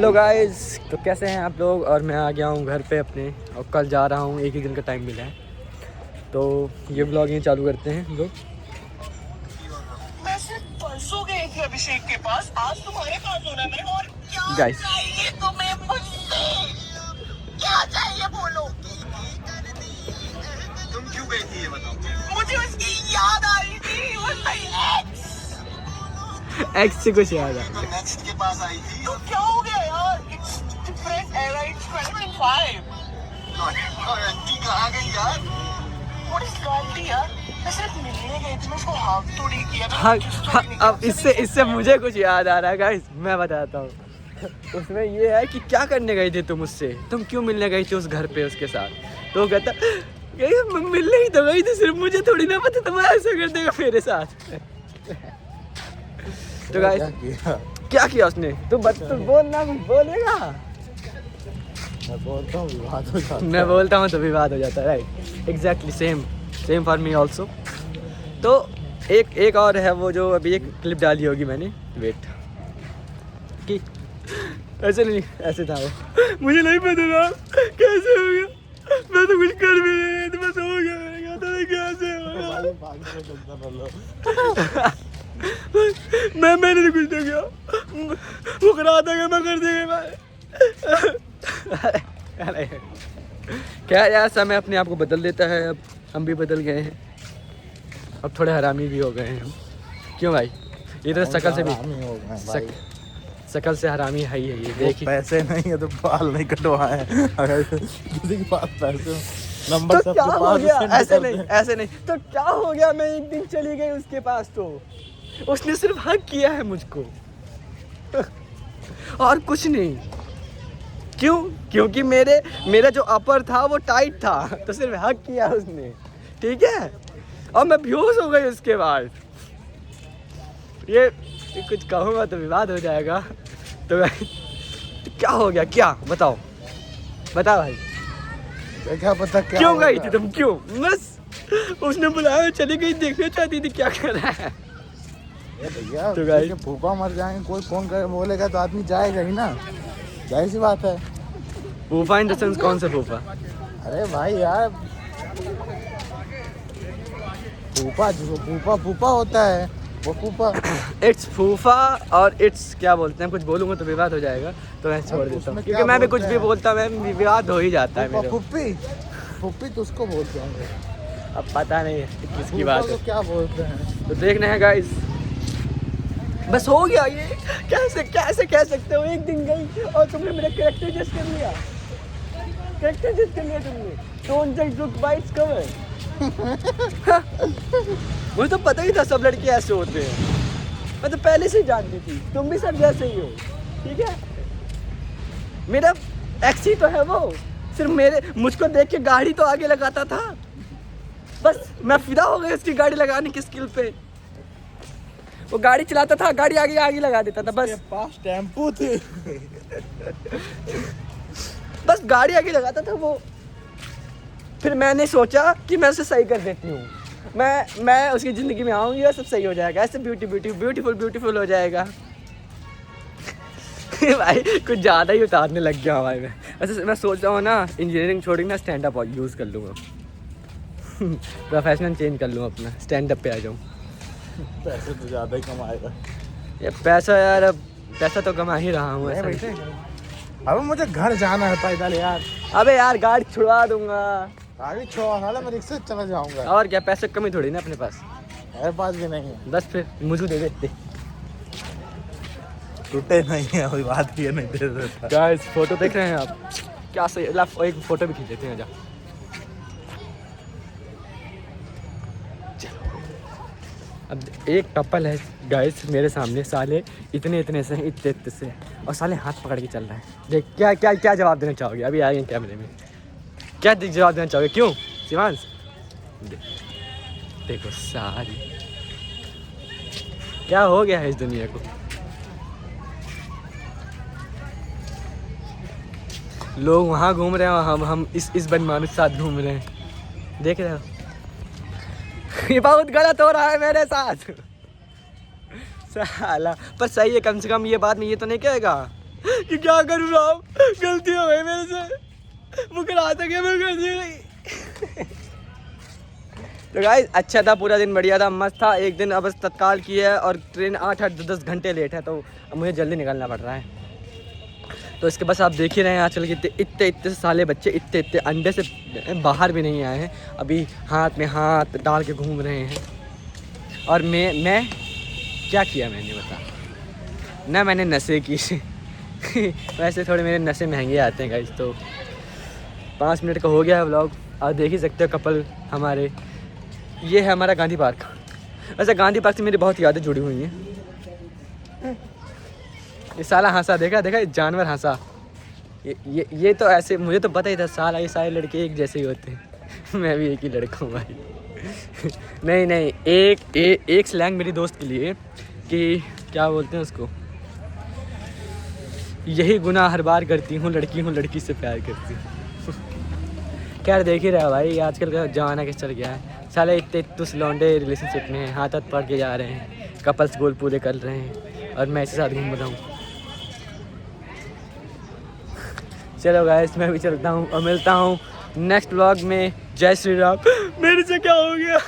Hello guys, तो कैसे हैं आप लोग। और मैं आ गया हूँ घर पे अपने, और कल जा रहा हूँ, एक ही दिन का टाइम मिला है, तो ये ब्लॉग यहीं चालू करते हैं हम लोग। मैं सिर्फ परसों गई थी अभिषेक के पास, आज तुम्हारे पास होना है। और क्या Guys. चाहिए तुम्हें मुझसे? क्या चाहिए बोलो। तुम क्यों गई थी ये बताओ। मुझे उसकी याद आ रही थी, वो एक्स एक्स से कुछ याद आ नेक्स्ट के पास आई थी। तो क्या हो गया यार, इट्स डिफरेंट एरा, इट्स 2025। और आंटी कहाँ गई यार? व्हाट इज लॉयल्टी यार? मैं सिर्फ मिलने गई थी, मैं उसको हाथ तो नहीं किया। हाँ, अब इससे मुझे कुछ याद आ रहा है गाइस, मैं बताता हूँ। उसमें ये है कि क्या करने गई थी तुम उससे, तुम क्यों मिलने गई थी उस घर पे उसके साथ। तो वो कहता मैं मिलने ही तो गई थी, सिर्फ मुझे थोड़ी ना पता तुम ऐसा कर देगा मेरे साथ। तो गाइस क्या किया उसने, तू बोलना, कुछ बोलेगा। मैं बोलता हूँ विवाद हो जाता है। मैं बोलता हूँ तो विवाद हो जाता है, right. Exactly same for me also. तो एक और है वो, जो अभी एक क्लिप डाली होगी मैंने, वेट कि ऐसे नहीं, ऐसे था वो। मुझे नहीं पता था कैसे हो गया, मैं तो कुछ कर भी नहीं, तो बस हो गया, मैंने कहा था कैसे हो गया। मैंने तो कुछ नहीं किया, वो करा था, मैं कर देगा। अरे क्या यार, समय अपने आप को बदल देता है। अब हम भी बदल गए हैं, अब थोड़े हरामी भी हो गए हैं हम। क्यों भाई, ये तो शकल से भी, शकल से हरामी है ही है ये, देखिए। पैसे नहीं है तो बाल नहीं कटवाए। अगर किसी के पास पैसे नंबर तो क्या हो गया, ऐसे नहीं तो क्या हो गया। मैं एक दिन चली गई उसके पास, तो उसने सिर्फ हक किया है मुझको और कुछ नहीं। क्यों? क्योंकि मेरा जो अपर था वो टाइट था, तो सिर्फ हक किया उसने, ठीक है। और मैं बेहोश हो गई उसके बाद। ये कुछ कहूँगा तो विवाद हो जाएगा। तो क्या हो गया, क्या बताओ भाई, क्या पता क्या क्यों गई थी तुम, क्यों? बस उसने बुलाया, चली गई, देखना चाहती थी क्या कर रहा है। भैया तो तो फूफा मर जाएंगे, कोई फोन कर बोलेगा तो आदमी जाएगा ही ना, जाहिर सी बात है। फूफा इन द सेंस कौन सा फूफा? अरे भाई यार, फूफा होता है वो फूफा। इट्स फूफा और इट्स क्या बोलते हैं, कुछ बोलूँगा तो विवाद हो जाएगा, तो मैं छोड़ देता हूँ, क्योंकि मैं भी कुछ भी बोलता मैं विवाद हो ही जाता है मेरे। फुप्पी तो उसको बोलते हैं, अब पता नहीं है किसकी बात है, क्या बोलते हैं। तो देखना है गाइस। बस हो गया ये, कैसे कह सकते हो, एक दिन गई और तुमने मेरा कैरेक्टर जज कर लिया, तुमने। डोंट जज बुक बाय इट्स कवर। मुझे तो पता ही था सब लड़के ऐसे होते हैं, मैं तो पहले से ही जानती थी, तुम भी सब जैसे ही हो, ठीक है। मेरा एक्स ही तो है वो, सिर्फ मुझको देख के गाड़ी तो आगे लगाता था, बस मैं फिदा हो गई उसकी गाड़ी लगाने की स्किल पे। वो गाड़ी चलाता था, गाड़ी आगे लगा देता था, बस पास टेम्पो थे। बस गाड़ी आगे लगाता था वो। फिर मैंने सोचा कि मैं उसे सही कर देती हूँ, मैं उसकी ज़िंदगी में आऊँगी और सब सही हो जाएगा, ऐसे ब्यूटीफुल हो जाएगा। भाई कुछ ज़्यादा ही उतारने लग गया भाई मैं। वैसे मैं सोच रहा हूँ ना, इंजीनियरिंग छोड़ के ना स्टैंड अप यूज़ कर लूँगा। प्रोफेशनल चेंज कर लूँ अपना, स्टैंड अप पे आ जाऊँ। पैसे तो ज़्यादा ही कमाएगा ये पैसा यार, अब पैसा तो कमा ही रहा हूँ ऐसे। अब मुझे घर जाना है पैदल यार। अबे यार गाड़ी छुड़वा दूंगा, गाड़ी छोड़ा, मैं रिक्शे चला जाऊंगा। और क्या, पैसे कमी थोड़ी ना अपने पास, मेरे पास भी नहीं है। बस फिर मुझे दे देते। टूटे नहीं है, कोई बात ही नहीं दे देता। गाइस फोटो देख रहे हैं आप, क्या सही, एक फोटो भी खींच लेते हैं। जा अब एक कपल है गाइस मेरे सामने, साले इतने से हैं, इतने से, और साले हाथ पकड़ के चल रहा है। देख क्या जवाब देना चाहोगे, अभी आएंगे कैमरे में, क्या जवाब देना चाहोगे? क्यों शिवांश? देखो सारी क्या हो गया है इस दुनिया को। लोग वहाँ घूम रहे हैं और हम इस बनमानुस के साथ घूम रहे हैं, देख रहे हो। ये बहुत गलत हो रहा है मेरे साथ साला, पर सही है, कम से कम ये बात में ये तो नहीं कहेगा कि क्या करूँ राम, गलती हो गई मेरे से, वो करा था क्या मैं कर दी गई। तो गाइस अच्छा था, पूरा दिन बढ़िया था, मस्त था। एक दिन अब तत्काल की है और ट्रेन 8-10 घंटे लेट है, तो अब मुझे जल्दी निकलना पड़ रहा है। तो इसके बस आप देख ही रहे हैं आजकल के इतने साले बच्चे इतने अंडे से बाहर भी नहीं आए हैं, अभी हाथ में हाथ डाल के घूम रहे हैं। और मैं क्या किया मैंने बता ना, मैंने नशे की वैसे थोड़े मेरे नशे महंगे आते हैं गाइस। तो 5 मिनट का हो गया है व्लॉग, आप देख ही सकते हो कपल हमारे। ये है हमारा गांधी पार्क। वैसे गांधी पार्क से मेरी बहुत यादें जुड़ी हुई हैं। ये साला हंसा, देखा देखा, जानवर हंसा। ये तो ऐसे, मुझे तो पता ही था साला ये सारे लड़के एक जैसे ही होते हैं। मैं भी एक ही लड़का हूँ भाई। नहीं एक स्लैंग मेरी दोस्त के लिए कि क्या बोलते हैं उसको, यही गुनाह हर बार करती हूँ लड़की से प्यार करती हूँ। खैर देख ही रहा भाई आजकल का जमाना कैसे चल गया है, साले इतने तुस लौंडे रिलेशनशिप में हैं, हाथ पढ़ के जा रहे हैं, कपल्स गोल पूरे कर रहे हैं, और मैं इसके साथ घूम रहा हूँ। चलो गाइस मैं भी चलता हूँ और मिलता हूँ नेक्स्ट व्लॉग में। जय श्री राम। मेरे से क्या हो गया।